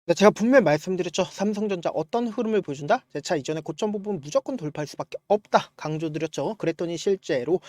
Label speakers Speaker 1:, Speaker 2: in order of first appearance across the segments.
Speaker 1: 네, 제가 분명히 말씀드렸죠. 삼성전자 어떤 흐름을 보여준다? 제 차 이전에 고점 부분 무조건 돌파할 수밖에 없다. 강조드렸죠. 그랬더니 실제로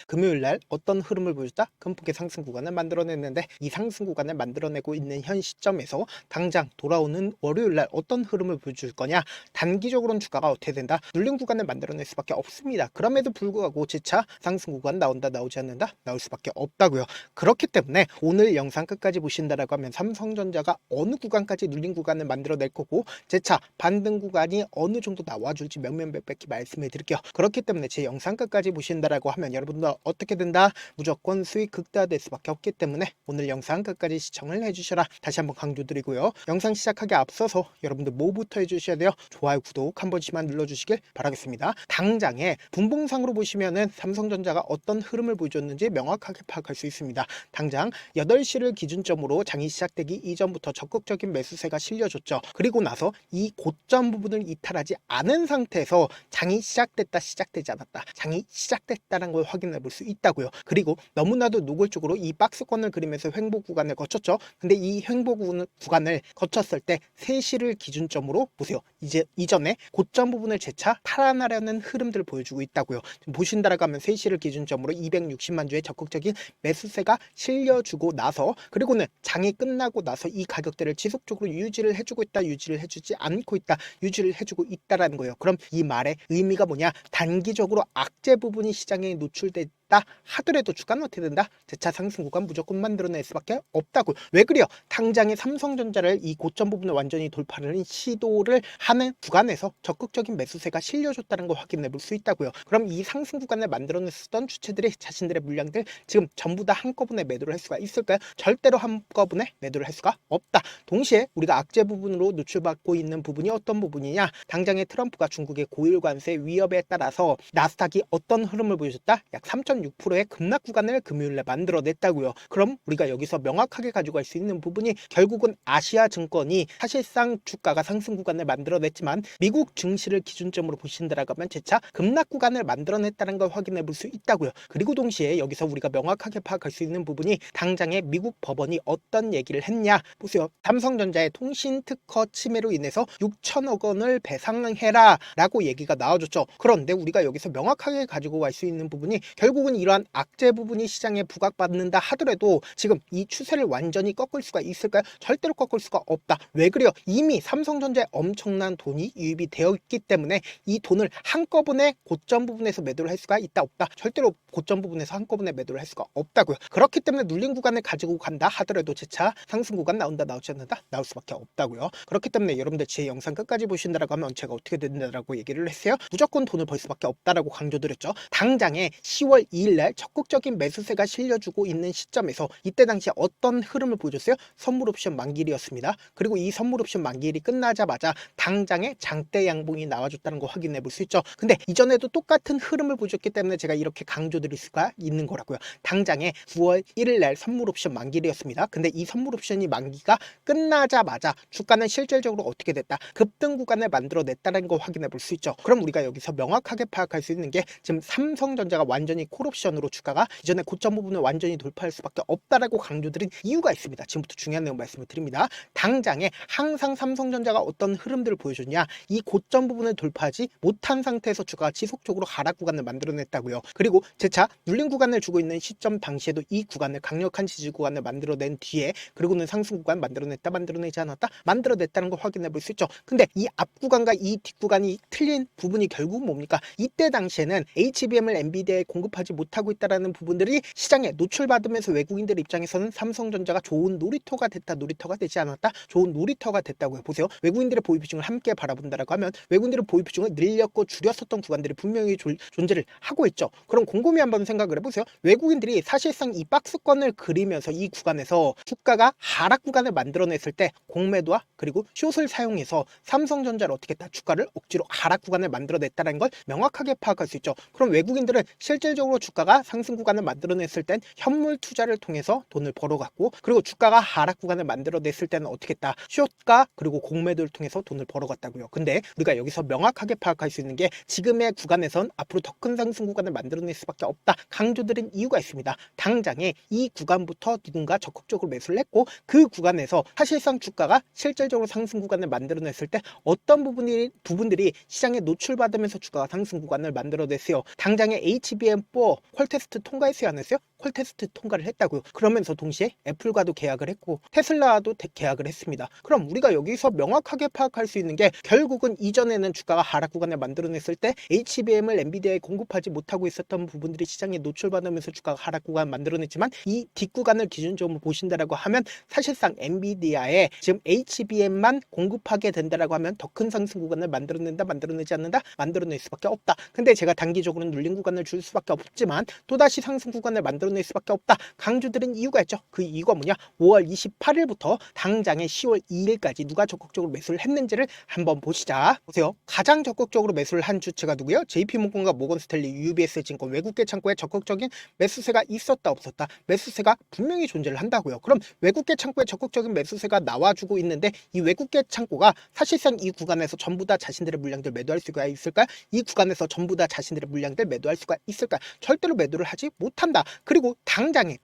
Speaker 1: 금요일 날 어떤 흐름을 보여줬다? 큰 폭의 상승 구간을 만들어냈는데 이 상승 구간을 만들어내고 있는 현 시점에서 당장 돌아오는 월요일 날 어떤 흐름을 보여줄 거냐? 단기적으로는 주가가 어떻게 된다? 눌린 구간을 만들어낼 수밖에 없습니다. 그럼에도 불구하고 제 차 상승 구간 나온다, 나오지 않는다? 나올 수밖에 없다고요. 그렇기 때문에 오늘 영상 끝까지 보신다라고 하면 삼성전자가 어느 구간까지 눌린 구간을 만들어낼 거고 제 차 반등 구간이 어느 정도 나와줄지 명명백백히 말씀해 드릴게요. 그렇기 때문에 제 영상 끝까지 보신다라고 하면 여러분들 어떻게 된다? 무조건 수익 극대화될 수밖에 없기 때문에 오늘 영상 끝까지 시청을 해주셔라. 다시 한번 강조드리고요. 영상 시작하기 앞서서 여러분들 뭐부터 해주셔야 돼요? 좋아요, 구독 한 번씩만 눌러주시길 바라겠습니다. 당장에 분봉상으로 보시면은 삼성전자가 어떤 흐름을 보여줬는지 명확하게 파악할 수 있습니다. 당장 8시를 기준점으로 장이 시작되기 이전부터 적극적인 매수세가 실려줬죠. 그리고 나서 이 고점 부분을 이탈하지 않은 상태에서 장이 시작되지 않았다. 장이 시작됐다는 걸 확인해 볼 수 있다고요. 그리고 너무나도 노골적으로 이 박스권을 그리면서 횡보 구간을 거쳤죠. 근데 이 횡보 구간을 거쳤을 때 3시를 기준점으로 보세요. 이제 이전에 고점 부분을 재차 탈환하려는 흐름들을 보여주고 있다고요. 지금 보신다라고 하면 3시를 기준점으로 260만 주의 적극적인 매수세가 실려주고 나서 그리고는 장이 끝나고 나서 이 가격대를 지속적으로 유지를 해주고 있다, 유지를 해주지 않고 있다, 유지를 해주고 있다라는 거예요. 그럼 이 말의 의미가 뭐냐? 단기적으로 악재 부분이 시장에 노출돼 다 하더라도 주가는 어떻게 된다? 재차 상승 구간 무조건 만들어낼 수밖에 없다고. 왜 그래요? 당장에 삼성전자를 이 고점 부분을 완전히 돌파하는 시도를 하는 구간에서 적극적인 매수세가 실려줬다는 걸 확인해 볼 수 있다고요. 그럼 이 상승 구간을 만들어냈었던 주체들이 자신들의 물량들 지금 전부 다 한꺼번에 매도를 할 수가 있을까요? 절대로 한꺼번에 매도를 할 수가 없다. 동시에 우리가 악재 부분으로 노출받고 있는 부분이 어떤 부분이냐? 당장에 트럼프가 중국의 고율 관세 위협에 따라서 나스닥이 어떤 흐름을 보여줬다? 약 3.6%의 급락 구간을 금요일에 만들어냈다고요. 그럼 우리가 여기서 명확하게 가지고 갈 수 있는 부분이 결국은 아시아 증권이 사실상 주가가 상승 구간을 만들어냈지만 미국 증시를 기준점으로 보신다라고 하면 재차 급락 구간을 만들어냈다는 걸 확인해 볼 수 있다고요. 그리고 동시에 여기서 우리가 명확하게 파악할 수 있는 부분이 당장에 미국 법원이 어떤 얘기를 했냐? 보세요. 삼성전자의 통신 특허 침해로 인해서 6천억 원을 배상해라 라고 얘기가 나와줬죠. 그런데 우리가 여기서 명확하게 가지고 갈 수 있는 부분이 결국은 이러한 악재 부분이 시장에 부각받는다 하더라도 지금 이 추세를 완전히 꺾을 수가 있을까요? 절대로 꺾을 수가 없다. 왜 그래요? 이미 삼성전자에 엄청난 돈이 유입이 되어 있기 때문에 이 돈을 한꺼번에 고점 부분에서 매도를 할 수가 있다 없다? 절대로 고점 부분에서 한꺼번에 매도를 할 수가 없다고요. 그렇기 때문에 눌린 구간을 가지고 간다 하더라도 재차 상승 구간 나온다, 나오지 않는다? 나올 수밖에 없다고요. 그렇기 때문에 여러분들 제 영상 끝까지 보신다라고 하면 제가 어떻게 된다라고 얘기를 했어요. 무조건 돈을 벌 수밖에 없다라고 강조드렸죠. 당장에 10월 2일 날 적극적인 매수세가 실려주고 있는 시점에서 이때 당시 어떤 흐름을 보여줬어요? 선물 옵션 만기일이었습니다. 그리고 이 선물 옵션 만기일이 끝나자마자 당장에 장대 양봉이 나와줬다는 거 확인해 볼 수 있죠. 근데 이전에도 똑같은 흐름을 보여줬기 때문에 제가 이렇게 강조드릴 수가 있는 거라고요. 당장에 9월 1일 날 선물 옵션 만기일이었습니다. 근데 이 선물 옵션이 만기가 끝나자마자 주가는 실질적으로 어떻게 됐다? 급등 구간을 만들어냈다는 거 확인해 볼 수 있죠. 그럼 우리가 여기서 명확하게 파악할 수 있는 게 지금 삼성전자가 완전히 콜옵션으로 주가가 이전에 고점 부분을 완전히 돌파할 수밖에 없다라고 강조드린 이유가 있습니다. 지금부터 중요한 내용 말씀을 드립니다. 당장에 항상 삼성전자가 어떤 흐름들을 보여줬냐? 이 고점 부분을 돌파하지 못한 상태에서 주가가 지속적으로 하락 구간을 만들어냈다고요. 그리고 재차 눌린 구간을 주고 있는 시점 당시에도 이 구간을 강력한 지지 구간을 만들어낸 뒤에 그리고는 상승 구간 만들어냈다, 만들어내지 않았다, 만들어냈다는 걸 확인해 볼 수 있죠. 근데 이 앞 구간과 이 뒷 구간이 틀린 부분이 결국 뭡니까? 이때 당시에는 HBM을 엔비디아에 공급하지 못하고 있다는 부분들이 시장에 노출받으면서 외국인들 입장에서는 삼성전자가 좋은 놀이터가 됐다, 놀이터가 되지 않았다, 좋은 놀이터가 됐다고요. 보세요. 외국인들의 보유 비중을 함께 바라본다라고 하면 외국인들의 보유 비중을 늘렸고 줄였었던 구간들이 분명히 존재를 하고 있죠. 그럼 곰곰이 한번 생각을 해보세요. 외국인들이 사실상 이 박스권을 그리면서 이 구간에서 주가가 하락 구간을 만들어냈을 때 공매도와 그리고 숏을 사용해서 삼성전자를 어떻게 했다? 주가를 억지로 하락 구간을 만들어냈다는 걸 명확하게 파악할 수 있죠. 그럼 외국인들은 실질적으로 주가가 상승 구간을 만들어냈을 땐 현물 투자를 통해서 돈을 벌어갔고, 그리고 주가가 하락 구간을 만들어냈을 때는 어떻게 했다? 숏가 그리고 공매도를 통해서 돈을 벌어갔다고요. 근데 우리가 여기서 명확하게 파악할 수 있는 게 지금의 구간에선 앞으로 더 큰 상승 구간을 만들어낼 수밖에 없다 강조드린 이유가 있습니다. 당장에 이 구간부터 누군가 적극적으로 매수를 했고, 그 구간에서 사실상 주가가 실질적으로 상승 구간을 만들어냈을 때 어떤 부분들이 시장에 노출받으면서 주가가 상승 구간을 만들어냈어요. 당장에 HBM4 퀄테스트 통과했어요, 안 했어요? 퀄테스트 통과를 했다고요. 그러면서 동시에 애플과도 계약을 했고 테슬라와도 계약을 했습니다. 그럼 우리가 여기서 명확하게 파악할 수 있는 게, 결국은 이전에는 주가가 하락 구간을 만들어냈을 때 HBM을 엔비디아에 공급하지 못하고 있었던 부분들이 시장에 노출받으면서 주가가 하락 구간을 만들어냈지만, 이 뒷구간을 기준점으로 보신다라고 하면 사실상 엔비디아에 지금 HBM만 공급하게 된다라고 하면 더 큰 상승 구간을 만들어낸다, 만들어내지 않는다? 만들어낼 수밖에 없다. 근데 제가 단기적으로는 눌린 구간을 줄 수밖에 없지만 또다시 상승 구간을 만들어낼 수밖에 없다 강조드린 이유가 있죠. 그 이유가 뭐냐? 5월 28일부터 당장에 10월 2일까지 누가 적극적으로 매수를 했는지를 한번 보시자. 보세요. 가장 적극적으로 매수를 한 주체가 누구예요? JP모건과 모건스탠리, UBS 증권, 외국계 창고에 적극적인 매수세가 있었다, 없었다? 매수세가 분명히 존재를 한다고요. 그럼 외국계 창고에 적극적인 매수세가 나와주고 있는데, 이 외국계 창고가 사실상 이 구간에서 전부 다 자신들의 물량들 매도할 수가 있을까? 이 구간에서 전부 다 자신들의 물량들 매도할 수가 있을까? 절대로 매도를 하지 못한다. 그리고 당장에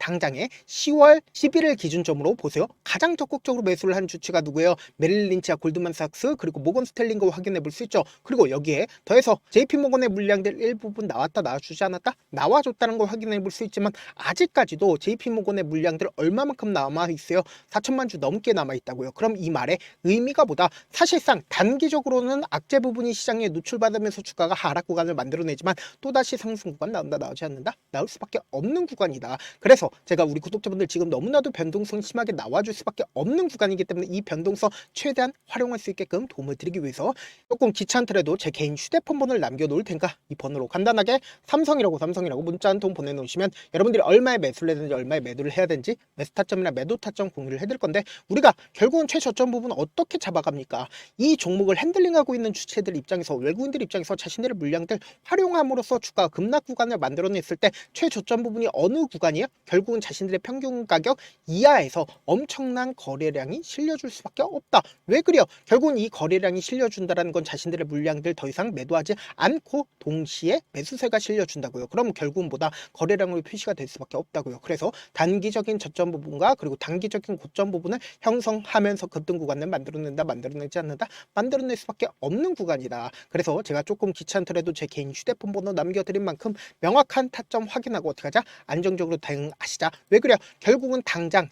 Speaker 1: 10월 11일 기준점으로 보세요. 가장 적극적으로 매수를 한 주체가 누구예요? 메릴 린치와 골드만삭스 그리고 모건 스탠리인 거 확인해 볼 수 있죠. 그리고 여기에 더해서 JP모건의 물량들 일부분 나와주지 않았다? 나와줬다는 거 확인해 볼 수 있지만, 아직까지도 JP모건의 물량들 얼마만큼 남아 있어요? 4천만 주 넘게 남아 있다고요. 그럼 이 말의 의미가 뭐다? 사실상 단기적으로는 악재 부분이 시장에 노출받으면서 주가가 하락 구간을 만들어내지만 또다시 상승 구간 나온다, 나오지 않는다? 나올 수밖에 없는 구간이다. 그래서 제가 우리 구독자분들 지금 너무나도 변동성 심하게 나와줄 수밖에 없는 구간이기 때문에 이 변동성 최대한 활용할 수 있게끔 도움을 드리기 위해서 조금 귀찮더라도 제 개인 휴대폰 번호를 남겨놓을 테니까 이 번호로 간단하게 삼성이라고 문자 한 통 보내놓으시면 여러분들이 얼마에 매수를 해야 되는지, 얼마에 매도를 해야 되는지, 매수 타점이나 매도 타점 공유를 해드릴 건데, 우리가 결국은 최저점 부분 어떻게 잡아갑니까? 이 종목을 핸들링하고 있는 주체들 입장에서, 외국인들 입장에서 자신들의 물량들 활용함으로써 주가 급락 구간을 만들어냈을 때 최저점 부분이 어느 구간이에요? 결국은 자신들의 평균 가격 이하에서 엄청난 거래량이 실려줄 수밖에 없다. 왜 그래요? 결국은 이 거래량이 실려준다는 건 자신들의 물량들 더 이상 매도하지 않고 동시에 매수세가 실려준다고요. 그럼 결국은 보다 거래량으로 표시가 될 수밖에 없다고요. 그래서 단기적인 저점 부분과 그리고 단기적인 고점 부분을 형성하면서 급등 구간을 만들어낸다, 만들어내지 않는다? 만들어낼 수밖에 없는 구간이다. 그래서 제가 조금 귀찮더라도 제 개인 휴대폰 번호 남겨드린 만큼 명확한 타점 확인하고 어떻게 하자? 안정적으로 대응하시자. 왜 그래요? 결국은 당장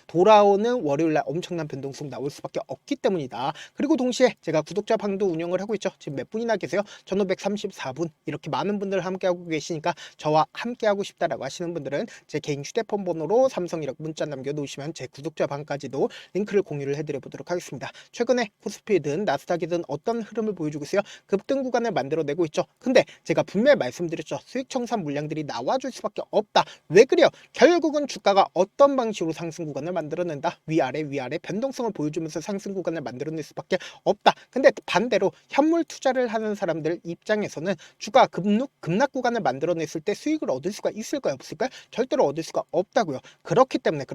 Speaker 1: 돌아오는 월요일날 엄청난 변동성 나올 수밖에 없기 때문이다. 그리고 동시에 제가 구독자 방도 운영을 하고 있죠. 지금 몇 분이나 계세요? 1534분. 이렇게 많은 분들 함께하고 계시니까 저와 함께하고 싶다라고 하시는 분들은 제 개인 휴대폰 번호로 삼성이라고 문자 남겨놓으시면 제 구독자 방까지도 링크를 공유를 해드려 보도록 하겠습니다. 최근에 코스피든 나스닥이든 어떤 흐름을 보여주고 있어요? 급등 구간을 만들어내고 있죠. 근데 제가 분명히 말씀드렸죠. 수익 청산 물량들이 나와줄 수밖에 없다. 왜 그래요? 결국은 주가가 어떤 방식으로 상승 구간을 만들어낸다? 위아래 변동성을 보여주면서 상승 구간을 만들어낼 수밖에 없다. 근데 반대로 현물 투자를 하는 사람들 입장에서는 주가 급락 구간을 만들어냈을 때 수익을 얻을 수가 있을까요, 없을까요? 절대로 얻을 수가 없다고요. 그렇기 때문에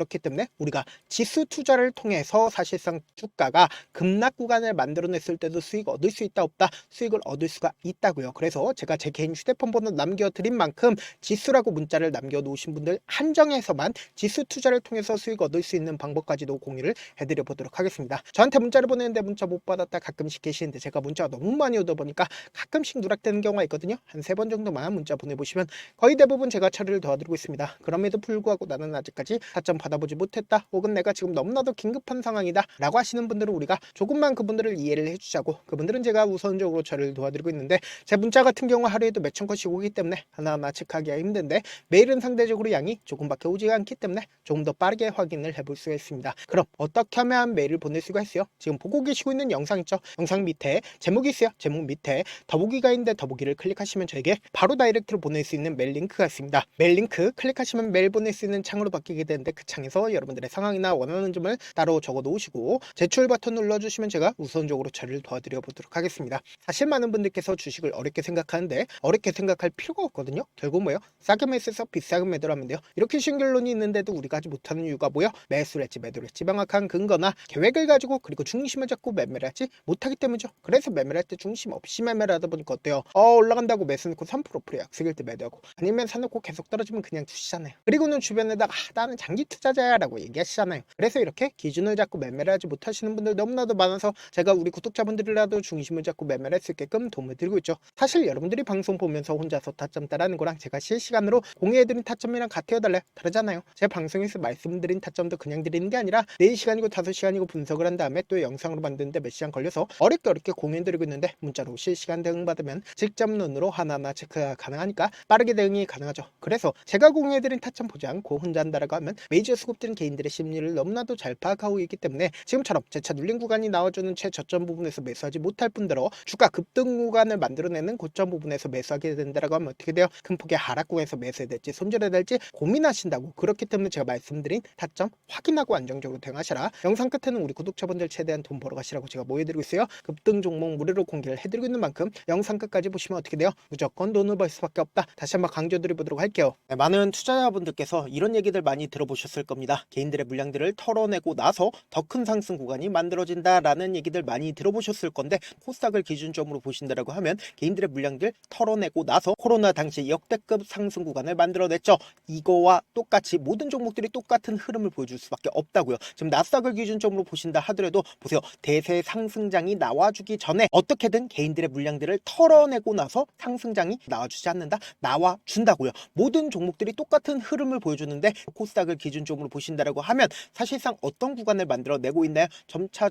Speaker 1: 우리가 지수 투자를 통해서 사실상 주가가 급락 구간을 만들어냈을 때도 수익 얻을 수 있다, 없다? 수익을 얻을 수가 있다고요. 그래서 제가 제 개인 휴대폰 번호 남겨드린 만큼 지수라고 문자를 남겨놓으신 분들 한정해서만 지수 투자를 통해서 수익 얻을 수 있는 방법까지도 공유를 해드려 보도록 하겠습니다. 저한테 문자를 보내는데 문자 못 받았다 가끔씩 계시는데, 제가 문자가 너무 많이 오다 보니까 가끔씩 누락되는 경우가 있거든요. 한 3번 정도만 문자 보내보시면 거의 대부분 제가 처리를 도와드리고 있습니다. 그럼에도 불구하고 나는 아직까지 타점 받아보지 못했다, 혹은 내가 지금 너무나도 긴급한 상황이다 라고 하시는 분들은 우리가 조금만 그분들을 이해를 해주자고, 그분들은 제가 우선적으로 처리를 도와드리고 있는데, 제 문자 같은 경우 하루에도 몇천 건씩 오기 때문에 하나하나 체크하기가 힘든데, 메일은 상대적으로 양이 조금밖에 오지 않기 때문에 조금 더 빠르게 확인을 해볼 수가 있습니다. 그럼 어떻게 하면 메일을 보낼 수가 있어요? 지금 보고 계시고 있는 영상 있죠? 영상 밑에 제목이 있어요. 제목 밑에 더보기가 있는데 더보기를 클릭하시면 저에게 바로 다이렉트로 보낼 수 있는 메일 링크가 있습니다. 메일 링크 클릭하시면 메일 보낼 수 있는 창으로 바뀌게 되는데 그 창에서 여러분들의 상황이나 원하는 점을 따로 적어 놓으시고 제출 버튼 눌러주시면 제가 우선적으로 처리를 도와드려 보도록 하겠습니다. 사실 많은 분들께서 주식을 어렵게 생각하는데 어렵게 생각할 필요가 없거든요. 결국 뭐예요? 싸게 매수해서 비싸게 매도를 하면 돼요. 이렇게 쉬운 결론이 있는데도 우리가 하지 못하는 이유가 뭐예요? 매수를 했지 매도를 했지 명확한 근거나 계획을 가지고 그리고 중심을 잡고 매매를 하지 못하기 때문이죠. 그래서 매매를 할 때 중심 없이 매매를 하다 보니까 어때요? 올라간다고 매수 넣고 3% 약속일 때 매도하고 아니면 사놓고 계속 떨어지면 그냥 두시잖아요. 그리고는 주변에다가 나는 장기 투자자야 라고 얘기하시잖아요. 그래서 이렇게 기준을 잡고 매매를 하지 못하시는 분들 너무나도 많아서 제가 우리 구독자분들이라도 중심을 잡고 매매를 할 수 있게끔 도움을 드리고 있죠. 사실 여러분들이 방송 보면서 혼자서 타점 따라하는 거랑 제가 실시간으로 공유해드린 타점이랑 같아요 달라요? 다르잖아요. 제 방송에서 말씀드린 타점도 그냥 드리는 게 아니라 4시간이고 5시간이고 분석을 한 다음에 또 영상으로 만드는데 몇 시간 걸려서 어렵게 공유해드리고 있는데 문자로 실시간 대응 받으면 직접 눈으로 하나하나 체크가 가능하니까 빠르게 대응이 가능하죠. 그래서 제가 공유해드린 타점 보지 않고 혼자 한다라고 하면 메이저 수급들은 개인들의 심리를 너무나도 잘 파악하고 있기 때문에 지금처럼 제 차 눌린 구간이 나와주는 최저점 부분에서 매수하지 못할 뿐더러 주가 급등 구간을 만들어내는 고점 부분에서 매수하게 된다라고 하면 어떻게 돼요? 큰 폭의 하락 구간에서 매수해야 될지 손절해야 될지 고민하신다고. 그렇기 때문에 제가 말씀드린 타점 확인하고 안정적으로 대응하셔라. 영상 끝에는 우리 구독자분들 최대한 돈 벌어가시라고 제가 모여드리고 있어요. 급등 종목 무료로 공개를 해드리고 있는 만큼 영상 끝까지 보시면 어떻게 돼요? 무조건 돈을 벌 수밖에 없다. 다시 한번 강조드려보도록 할게요. 네, 많은 투자자분들께서 이런 얘기들 많이 들어보셨을 겁니다. 개인들의 물량들을 털어내고 나서 더 큰 상승 구간이 만들어진다라는 얘기들 많이 들어보셨을 건데 코스닥을 기준점으로 보신다라고 하면 개인들의 물량들 털어내고 나서 코로나 당시 역대급 상승 구간을 만들어냈죠. 이거와 똑같이 모든 종목들이 똑같은 흐름을 보여줄 수밖에 없다고요. 지금 나스닥을 기준점으로 보신다 하더라도 보세요. 대세 상승장이 나와주기 전에 어떻게든 개인들의 물량들을 털어내고 나서 상승장이 나와주지 않는다? 나와준다고요. 모든 종목들이 똑같은 흐름을 보여주는데 코스닥을 기준점으로 보신다라고 하면 사실상 어떤 구간을 만들어내고 있나요? 점차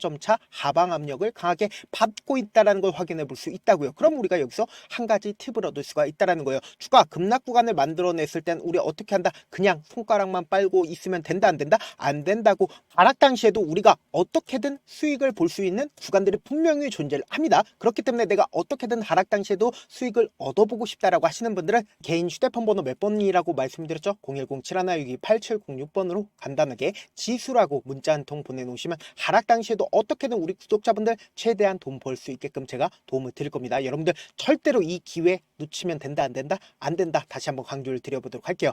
Speaker 1: 하방 압력을 강하게 받고 있다는 걸 확인해 볼 수 있다고요. 그럼 우리가 여기서 한 가지 팁을 얻을 수가 있다는 거예요. 주가 급락 구간을 만들어냈을 땐 우리 어떻게 한다? 그냥 손가락만 빨고 있으면 된다 안 된다? 안 된다고. 하락 당시에도 우리가 어떻게든 수익을 볼 수 있는 구간들이 분명히 존재를 합니다. 그렇기 때문에 내가 어떻게든 하락 당시에도 수익을 얻어보고 싶다라고 하시는 분들은 개인 휴대폰 번호 몇 번이라고 말씀드렸죠? 010-7162-8706번으로 간단하게 지수라고 문자 한 통 보내놓으시면 하락 당시에도 어떻게든 우리 구독자분들 최대한 돈 벌 수 있게끔 제가 도움을 드릴 겁니다. 여러분들 절대로 이 기회 놓치면 된다 안 된다? 안 된다. 다시 한번 강조를 드려보도록 할게요.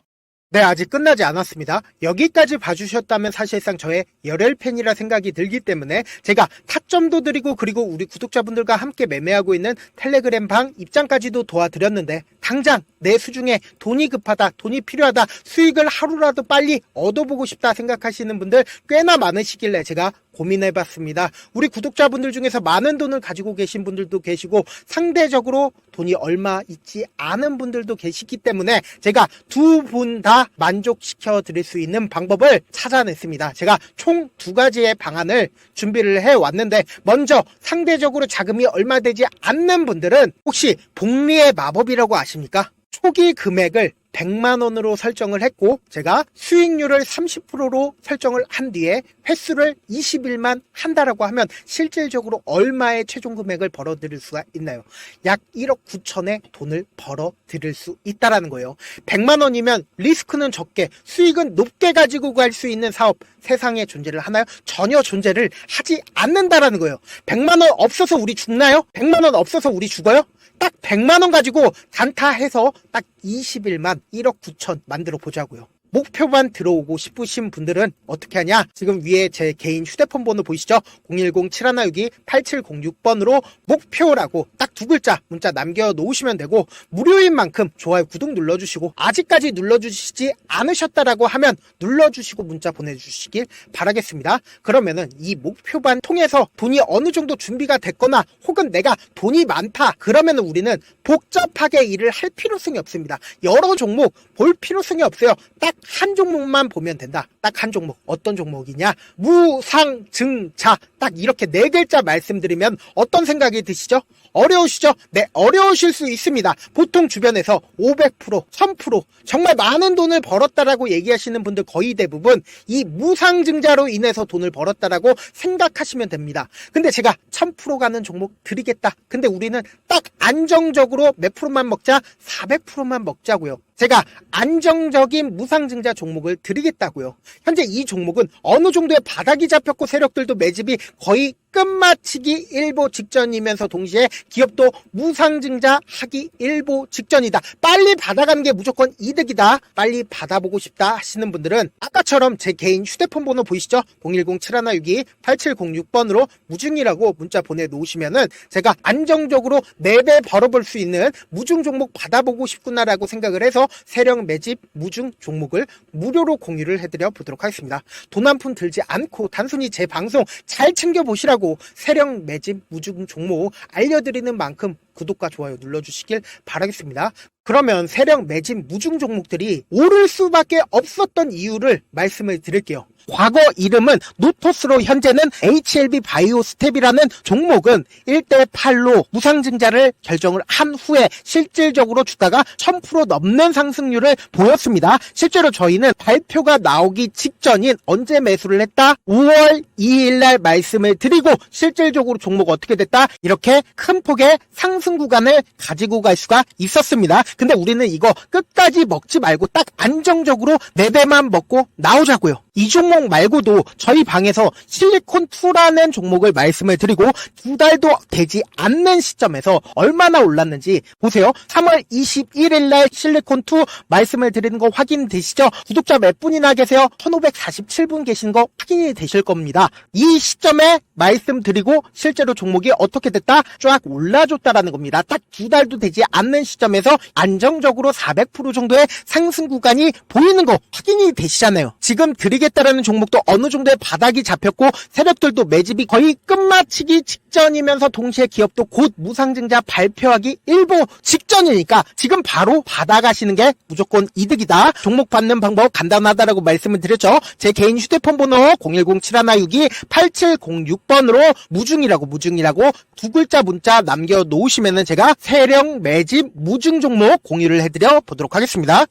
Speaker 1: 네, 아직 끝나지 않았습니다. 여기까지 봐주셨다면 사실상 저의 열혈 팬이라 생각이 들기 때문에 제가 타점도 드리고 그리고 우리 구독자분들과 함께 매매하고 있는 텔레그램 방 입장까지도 도와드렸는데 당장 내 수중에 돈이 급하다, 돈이 필요하다, 수익을 하루라도 빨리 얻어보고 싶다 생각하시는 분들 꽤나 많으시길래 제가 고민해봤습니다. 우리 구독자분들 중에서 많은 돈을 가지고 계신 분들도 계시고 상대적으로 돈이 얼마 있지 않은 분들도 계시기 때문에 제가 두 분 다 만족시켜 드릴 수 있는 방법을 찾아냈습니다. 제가 총 2가지의 방안을 준비를 해왔는데 먼저 상대적으로 자금이 얼마 되지 않는 분들은 혹시 복리의 마법이라고 아십니까? 초기 금액을 100만원으로 설정을 했고 제가 수익률을 30%로 설정을 한 뒤에 횟수를 20일만 한다라고 하면 실질적으로 얼마의 최종 금액을 벌어들일 수가 있나요? 약 1억 9천의 돈을 벌어들일 수 있다라는 거예요. 100만원이면 리스크는 적게 수익은 높게 가지고 갈 수 있는 사업 세상에 존재를 하나요? 전혀 존재를 하지 않는다라는 거예요. 100만원 없어서 우리 죽나요? 100만원 없어서 우리 죽어요? 딱 100만원 가지고 단타해서 딱 20일만 1억 9천 만들어 보자고요. 목표만 들어오고 싶으신 분들은 어떻게 하냐? 지금 위에 제 개인 휴대폰 번호 보이시죠? 010-7162-8706번으로 목표라고 딱 2글자 문자 남겨놓으시면 되고 무료인 만큼 좋아요, 구독 눌러주시고 아직까지 눌러주시지 않으셨다라고 하면 눌러주시고 문자 보내주시길 바라겠습니다. 그러면은 이 목표반 통해서 돈이 어느 정도 준비가 됐거나 혹은 내가 돈이 많다 그러면은 우리는 복잡하게 일을 할 필요성이 없습니다. 여러 종목 볼 필요성이 없어요. 딱 한 종목만 보면 된다. 딱 한 종목. 어떤 종목이냐? 무상증자. 딱 이렇게 4글자 말씀드리면 어떤 생각이 드시죠? 어려우시죠? 네, 어려우실 수 있습니다. 보통 주변에서 500%, 1000% 정말 많은 돈을 벌었다라고 얘기하시는 분들 거의 대부분 이 무상증자로 인해서 돈을 벌었다라고 생각하시면 됩니다. 근데 제가 1000% 가는 종목 드리겠다. 근데 우리는 딱 안정적으로 몇 프로만 먹자? 400%만 먹자고요. 제가 안정적인 무상증자 종목을 드리겠다고요. 현재 이 종목은 어느 정도의 바닥이 잡혔고 세력들도 매집이 거의 끝마치기 일보 직전이면서 동시에 기업도 무상증자 하기 일보 직전이다. 빨리 받아가는 게 무조건 이득이다. 빨리 받아보고 싶다 하시는 분들은 아까처럼 제 개인 휴대폰 번호 보이시죠? 010-7162-8706번으로 무중이라고 문자 보내놓으시면은 제가 안정적으로 4배 벌어볼 수 있는 무중 종목 받아보고 싶구나라고 생각을 해서 세력 매집 무중 종목을 무료로 공유를 해드려 보도록 하겠습니다. 돈 한 푼 들지 않고 단순히 제 방송 잘 챙겨보시라고 세력 매집 무중 종목 알려드리는 만큼 구독과 좋아요 눌러주시길 바라겠습니다. 그러면 세력 매집 무중 종목들이 오를 수밖에 없었던 이유를 말씀을 드릴게요. 과거 이름은 노토스로 현재는 HLB 바이오스텝이라는 종목은 1대8로 무상증자를 결정을 한 후에 실질적으로 주가가 1000% 넘는 상승률을 보였습니다. 실제로 저희는 발표가 나오기 직전인 언제 매수를 했다? 5월 2일날 말씀을 드리고 실질적으로 종목 어떻게 됐다? 이렇게 큰 폭의 상승 구간을 가지고 갈 수가 있었습니다. 근데 우리는 이거 끝까지 먹지 말고 딱 안정적으로 4배만 먹고 나오자고요. 이 종목 말고도 저희 방에서 실리콘2라는 종목을 말씀을 드리고 2달도 되지 않는 시점에서 얼마나 올랐는지 보세요. 3월 21일 날 실리콘2 말씀을 드리는 거 확인되시죠? 구독자 몇 분이나 계세요? 1547분 계신 거 확인이 되실 겁니다. 이 시점에 말씀드리고 실제로 종목이 어떻게 됐다? 쫙 올라줬다라는 겁니다. 딱 2달도 되지 않는 시점에서 안정적으로 400% 정도의 상승 구간이 보이는 거 확인이 되시잖아요. 지금 드리겠다라는 종목도 어느 정도의 바닥이 잡혔고 세력들도 매집이 거의 끝마치기 직전이면서 동시에 기업도 곧 무상증자 발표하기 일보 직전이니까 지금 바로 받아가시는 게 무조건 이득이다. 종목 받는 방법 간단하다라고 말씀을 드렸죠. 제 개인 휴대폰 번호 010-7162-8706번으로 무중이라고 2글자 문자 남겨놓으시면은 제가 세력 매집 무중 종목 공유를 해드려 보도록 하겠습니다.